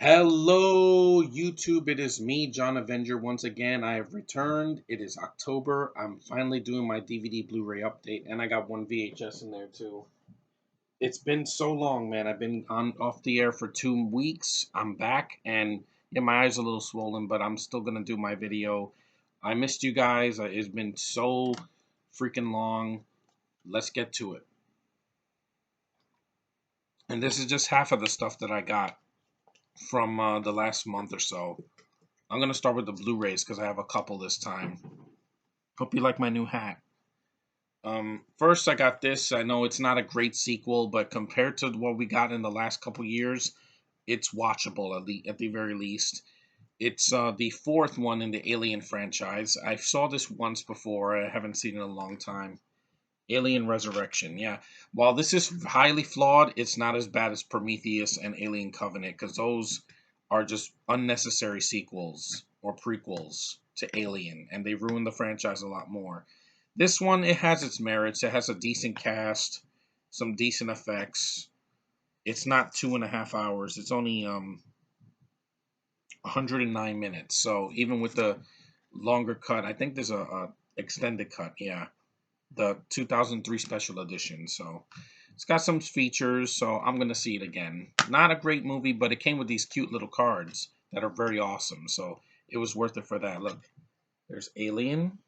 Hello, YouTube. It is me, John Avenger. Once again, I have returned. It is October. I'm finally doing my DVD Blu-ray update, and I got one VHS in there too. It's been so long, man. I've been on off the air for 2 weeks. I'm back, and yeah, my eyes are a little swollen, but I'm still gonna do my video. I missed you guys. It's been so freaking long. Let's get to it. And this is just half of the stuff that I got from the last month or so. I'm gonna start with the Blu-rays because I have a couple this time. Hope you like my new hat. First I got this. I know it's not a great sequel, but compared to what we got in the last couple years, it's watchable at the very least. It's the fourth one in the Alien franchise. I saw this once before. I haven't seen it in a long time. Alien Resurrection. Yeah. While this is highly flawed, it's not as bad as Prometheus and Alien Covenant because those are just unnecessary sequels or prequels to Alien, and they ruin the franchise a lot more. This one, it has its merits. It has a decent cast, some decent effects. It's not 2.5 hours. It's only 109 minutes. So even with the longer cut, I think there's a extended cut. Yeah, the 2003 special edition. So it's got some features. So I'm gonna see it again. Not a great movie, but it came with these cute little cards that are very awesome. So it was worth it for that. Look, there's Alien.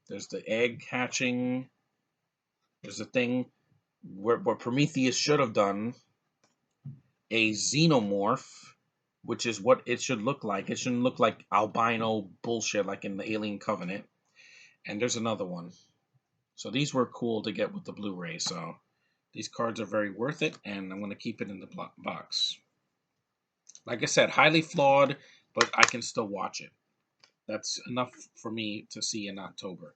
There's the egg hatching. There's the thing where Prometheus should have done a xenomorph, which is what it should look like. It shouldn't look like albino bullshit like in the Alien Covenant. And there's another one. So these were cool to get with the Blu-ray. So these cards are very worth it, and I'm going to keep it in the box. Like I said, highly flawed, but I can still watch it. That's enough for me to see in October.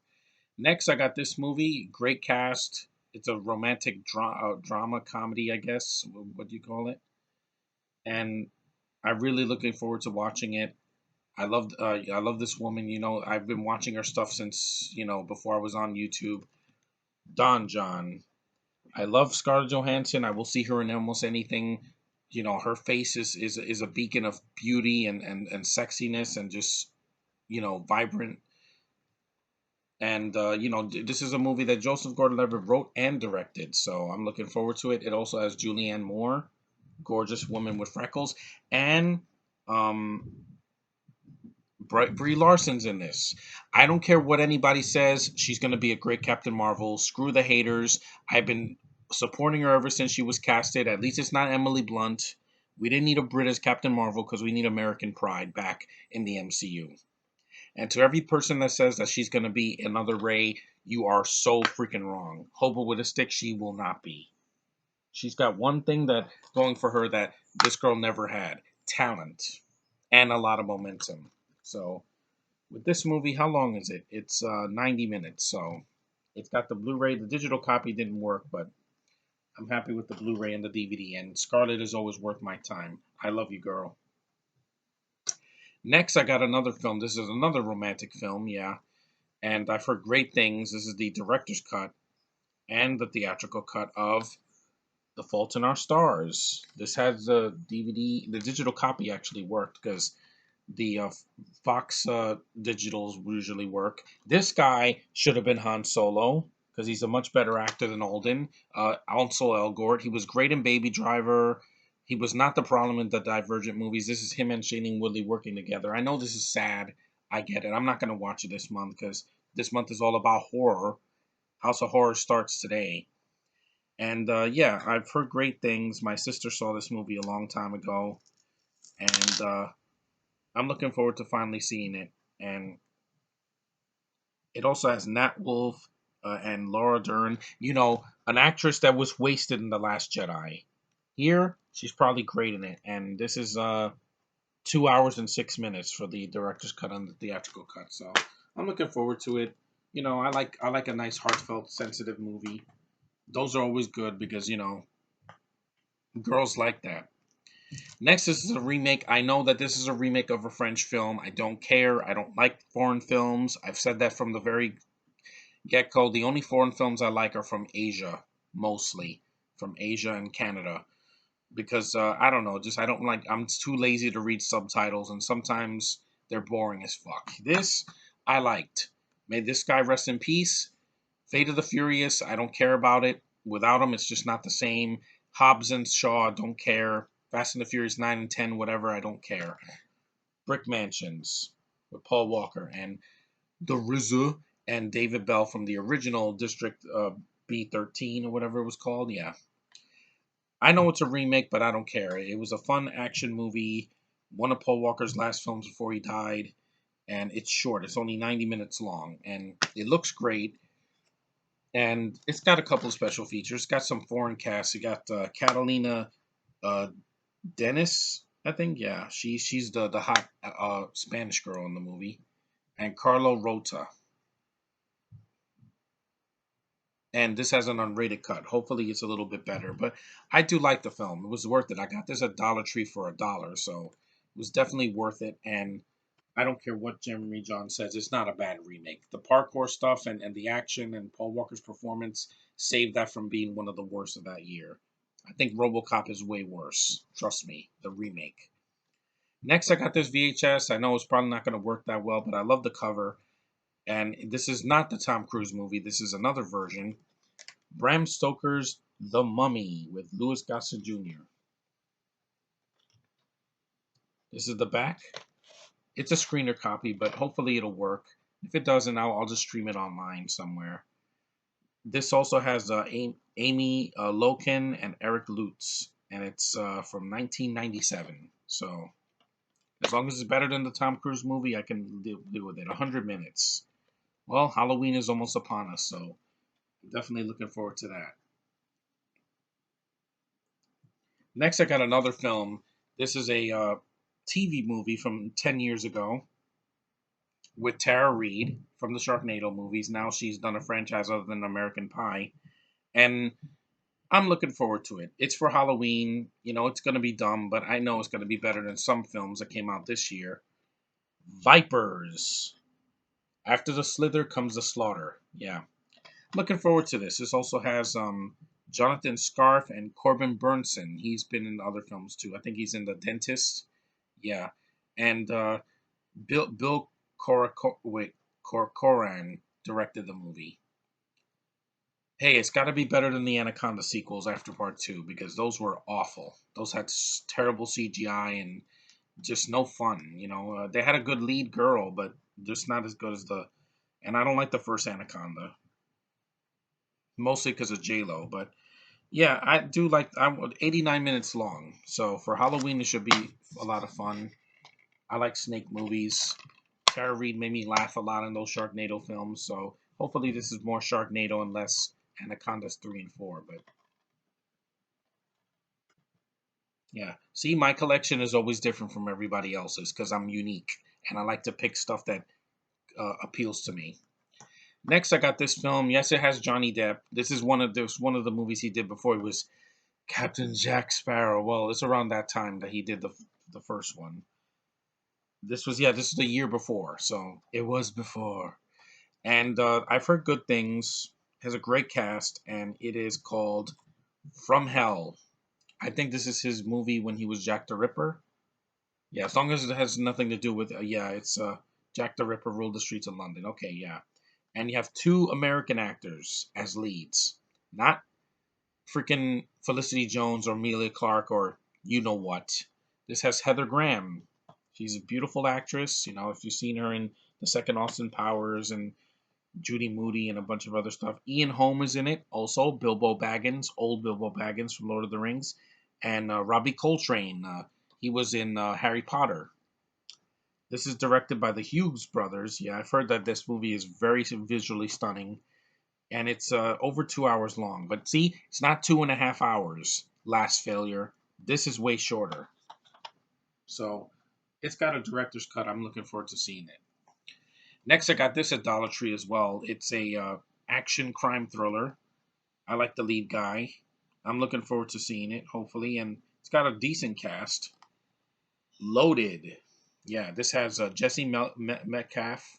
Next, I got this movie. Great cast. It's a romantic drama comedy, I guess. What do you call it? And I'm really looking forward to watching it. I love this woman. You know, I've been watching her stuff since before I was on YouTube. John. I love Scarlett Johansson. I will see her in almost anything. You know, her face is a beacon of beauty and sexiness and just vibrant. And this is a movie that Joseph Gordon-Levitt wrote and directed, so I'm looking forward to it. It also has Julianne Moore, gorgeous woman with freckles, and um, Brie Larson's in this. I don't care what anybody says. She's going to be a great Captain Marvel. Screw the haters. I've been supporting her ever since she was casted. At least it's not Emily Blunt. We didn't need a Brit as Captain Marvel because we need American pride back in the MCU. And to every person that says that she's going to be another Ray, you are so freaking wrong. Hobo with a stick, she will not be. She's got one thing that going for her that this girl never had: talent and a lot of momentum. So with this movie, how long is it? It's 90 minutes. So it's got the Blu-ray. The digital copy didn't work, but I'm happy with the Blu-ray and the DVD. And Scarlett is always worth my time. I love you, girl. Next, I got another film. This is another romantic film, yeah. And I've heard great things. This is the director's cut and the theatrical cut of The Fault in Our Stars. This has the DVD, the digital copy actually worked because the Fox digitals usually work. This guy should have been Han Solo because he's a much better actor than Alden. Ansel Elgort, he was great in Baby Driver. He was not the problem in the Divergent movies. This is him and Shailene Woodley working together. I know this is sad. I get it. I'm not going to watch it this month because this month is all about horror. House of Horror starts today. And yeah, I've heard great things. My sister saw this movie a long time ago. And I'm looking forward to finally seeing it. And it also has Nat Wolff and Laura Dern. You know, an actress that was wasted in The Last Jedi. Here, she's probably great in it. And this is 2 hours and 6 minutes for the director's cut and the theatrical cut. So I'm looking forward to it. You know, I like a nice, heartfelt, sensitive movie. Those are always good because girls like that. Next, this is a remake. I know that this is a remake of a French film. I don't care. I don't like foreign films. I've said that from the very get-go. The only foreign films I like are from Asia, mostly. From Asia and Canada. because I don't know, just I don't like. I'm too lazy to read subtitles, and sometimes they're boring as fuck. This I liked. May this guy rest in peace. Fate of the Furious, I don't care about it. Without him, it's just not the same. Hobbs and Shaw, don't care. Fast and the Furious 9 and 10, whatever, I don't care. Brick Mansions with Paul Walker and the RZA and David Bell from the original District B13 or whatever it was called. Yeah. I know it's a remake, but I don't care. It was a fun action movie, one of Paul Walker's last films before he died, and it's short. It's only 90 minutes long, and it looks great. And it's got a couple of special features. It's got some foreign casts. You got Catalina uh, Dennis, I think. Yeah, she's the hot Spanish girl in the movie, and Carlo Rota. And this has an unrated cut. Hopefully, it's a little bit better. But I do like the film. It was worth it. I got this at Dollar Tree for $1, so it was definitely worth it. And I don't care what Jeremy John says. It's not a bad remake. The parkour stuff and the action and Paul Walker's performance saved that from being one of the worst of that year. I think RoboCop is way worse. Trust me, the remake. Next, I got this VHS. I know it's probably not going to work that well, but I love the cover. And this is not the Tom Cruise movie. This is another version. Bram Stoker's The Mummy with Louis Gossett Jr. This is the back. It's a screener copy, but hopefully it'll work. If it doesn't, I'll just stream it online somewhere. This also has Amy Loken and Eric Lutz, and it's from 1997. So as long as it's better than the Tom Cruise movie, I can deal with it. 100 minutes. Well, Halloween is almost upon us, so I'm definitely looking forward to that. Next, I got another film. This is a TV movie from 10 years ago with Tara Reid from the Sharknado movies. Now she's done a franchise other than American Pie. And I'm looking forward to it. It's for Halloween. You know, it's going to be dumb, but I know it's going to be better than some films that came out this year. Vipers. After the slither comes the slaughter. Yeah. Looking forward to this. This also has Jonathan Scarf and Corbin Burnson. He's been in other films too. I think he's in The Dentist. Yeah. And Bill Corcoran directed the movie. Hey, it's got to be better than the Anaconda sequels after part two because those were awful. Those had terrible CGI and just no fun. You know, they had a good lead girl, but just not as good as the. And I don't like the first Anaconda, mostly because of J Lo. But yeah, I do like. I'm 89 minutes long, so for Halloween it should be a lot of fun. I like snake movies. Tara Reid made me laugh a lot in those Sharknado films, so hopefully this is more Sharknado and less Anacondas 3 and 4. But yeah, see, my collection is always different from everybody else's because I'm unique and I like to pick stuff that appeals to me. Next, I got this film. Yes, it has Johnny Depp. This is one of the movies he did before he was Captain Jack Sparrow. Well, it's around that time that he did the first one. This is the year before, so it was before. And I've heard good things. Has a great cast, and it is called From Hell. I think this is his movie when he was Jack the Ripper. Yeah, as long as it has nothing to do with yeah, it's Jack the Ripper ruled the streets of London. Okay, yeah, and you have two American actors as leads, not freaking Felicity Jones or Amelia Clark or you know what. This has Heather Graham. She's a beautiful actress. You know, if you've seen her in the second Austin Powers and Judy Moody and a bunch of other stuff. Ian Holm is in it. Also, Bilbo Baggins, old Bilbo Baggins from Lord of the Rings, and Robbie Coltrane. He was in Harry Potter. This is directed by the Hughes brothers. Yeah, I've heard that this movie is very visually stunning, and it's over 2 hours long. But see, it's not 2.5 hours. Last Failure. This is way shorter. So it's got a director's cut. I'm looking forward to seeing it. Next, I got this at Dollar Tree as well. It's a action crime thriller. I like the lead guy. I'm looking forward to seeing it, hopefully, and it's got a decent cast. Loaded. Yeah, this has Jesse Metcalf.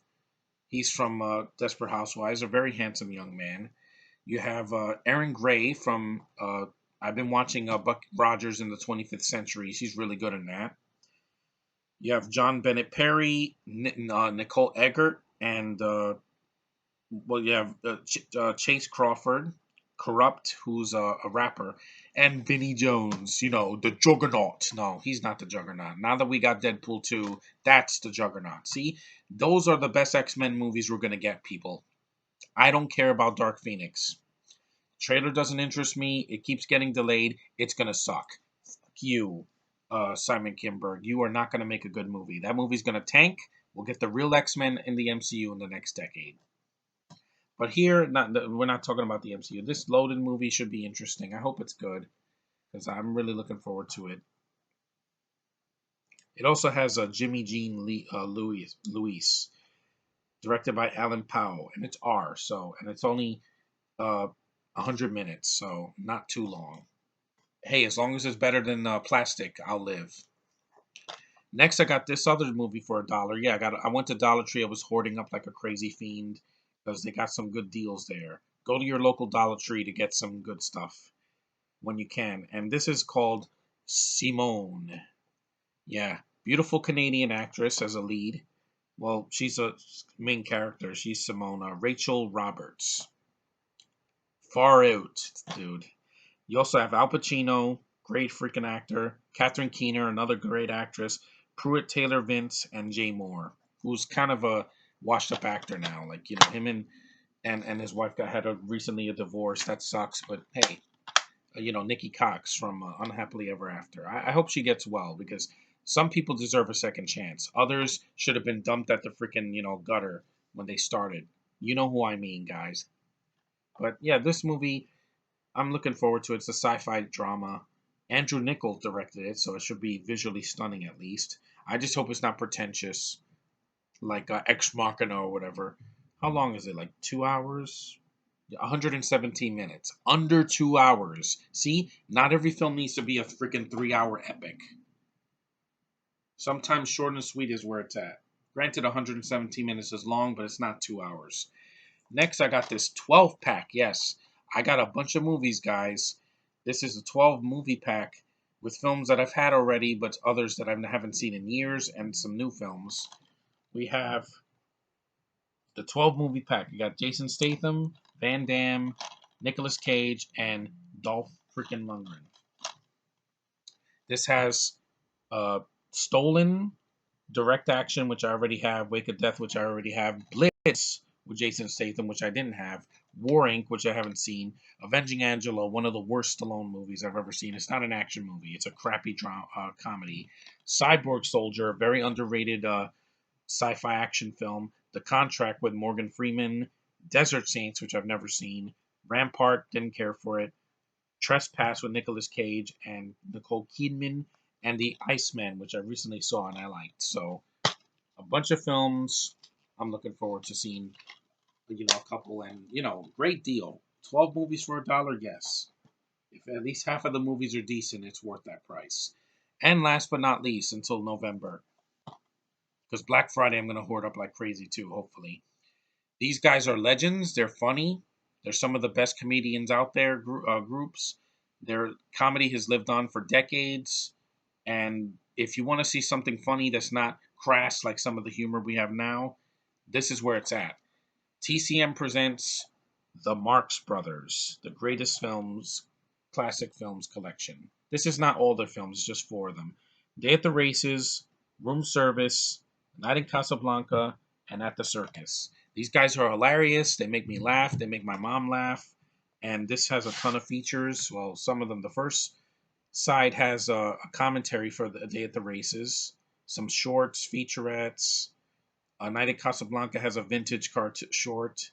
He's from Desperate Housewives, a very handsome young man. You have Aaron Gray from I've been watching Buck Rogers in the 25th Century. She's really good in that. You have John Bennett Perry, Nicole Eggert, and you have Chase Crawford, Corrupt, who's a rapper, and Vinnie Jones. You know, the Juggernaut. No, he's not the Juggernaut. Now that we got Deadpool 2, that's the Juggernaut. See, those are the best X-Men movies we're gonna get, people. I don't care about Dark Phoenix. Trailer doesn't interest me. It keeps getting delayed. It's gonna suck. Fuck you, Simon Kinberg. You are not gonna make a good movie. That movie's gonna tank. We'll get the real X-Men in the MCU in the next decade. But here, we're not talking about the MCU. This loaded movie should be interesting. I hope it's good because I'm really looking forward to it. It also has a Jimmy Jean Louis, directed by Alan Powell, and it's R. So, and it's only 100 minutes, so not too long. Hey, as long as it's better than Plastic, I'll live. Next, I got this other movie for $1. Yeah, I went to Dollar Tree. I was hoarding up like a crazy fiend because they got some good deals there. Go to your local Dollar Tree to get some good stuff when you can. And this is called Simone. Yeah, beautiful Canadian actress as a lead. Well, she's a main character. She's Simona. Rachel Roberts. Far out, dude. You also have Al Pacino, great freaking actor. Catherine Keener, another great actress. Pruitt Taylor Vince, and Jay Moore, who's kind of a washed up actor now. Like, you know, him and his wife had recently a divorce. That sucks. But hey, you know, Nikki Cox from Unhappily Ever After. I hope she gets well because some people deserve a second chance. Others should have been dumped at the freaking, you know, gutter when they started. You know who I mean, guys. But yeah, this movie, I'm looking forward to it. It's a sci-fi drama. Andrew Nichols directed it, so it should be visually stunning at least. I just hope it's not pretentious, like Ex Machina or whatever. How long is it? Like 2 hours? 117 minutes. Under 2 hours. See, not every film needs to be a freaking 3 hour epic. Sometimes short and sweet is where it's at. Granted, 117 minutes is long, but it's not 2 hours. Next, I got this 12 pack. Yes, I got a bunch of movies, guys. This is a 12 movie pack with films that I've had already, but others that I haven't seen in years, and some new films. We have the 12 movie pack. You got Jason Statham, Van Damme, Nicolas Cage, and Dolph freaking Lundgren. This has Stolen, Direct Action, which I already have, Wake of Death, which I already have, Blitz with Jason Statham, which I didn't have, War Inc., which I haven't seen, Avenging Angela, one of the worst Stallone movies I've ever seen. It's not an action movie; it's a crappy comedy. Cyborg Soldier, a very underrated sci-fi action film. The Contract with Morgan Freeman, Desert Saints, which I've never seen, Rampart, didn't care for it, Trespass with Nicolas Cage and Nicole Kidman, and The Iceman, which I recently saw and I liked. So a bunch of films. I'm looking forward to seeing, you know, a couple, and you know, great deal. 12 movies for $1, yes. If at least half of the movies are decent, it's worth that price. And last but not least, until November, because Black Friday I'm gonna hoard up like crazy too. Hopefully, these guys are legends. They're funny. They're some of the best comedians out there. Groups. Their comedy has lived on for decades. And if you want to see something funny that's not crass like some of the humor we have now, this is where it's at. TCM presents the Marx Brothers, the greatest films, classic films collection. This is not all their films, it's just four of them. Day at the Races, Room Service, Night in Casablanca, and At the Circus. These guys are hilarious. They make me laugh. They make my mom laugh. And this has a ton of features. Well, some of them. The first side has a commentary for the Day at the Races, some shorts, featurettes. A Night at Casablanca has a vintage short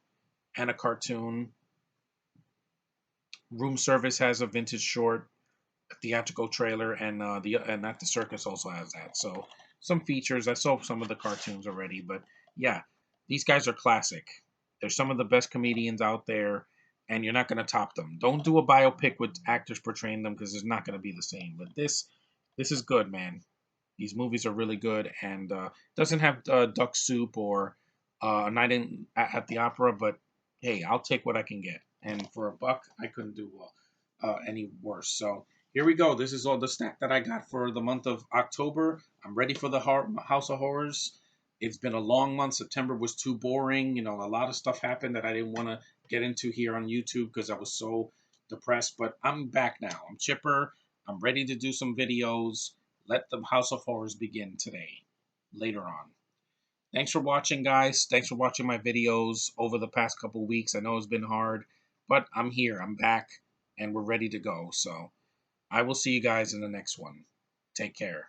and a cartoon. Room Service has a vintage short, a theatrical trailer, and At the Circus also has that. So some features. I saw some of the cartoons already, but yeah, these guys are classic. They're some of the best comedians out there, and you're not going to top them. Don't do a biopic with actors portraying them because it's not going to be the same. But this is good, man. These movies are really good, and doesn't have Duck Soup or a Night at the Opera, but hey, I'll take what I can get. And for $1, I couldn't do well. any worse. So here we go. This is all the stack that I got for the month of October. I'm ready for the House of Horrors. It's been a long month. September was too boring. You know, a lot of stuff happened that I didn't want to get into here on YouTube because I was so depressed. But I'm back now. I'm chipper. I'm ready to do some videos. Let the House of Horrors begin today, later on. Thanks for watching, guys. Thanks for watching my videos over the past couple weeks. I know it's been hard, but I'm here. I'm back, and we're ready to go. So I will see you guys in the next one. Take care.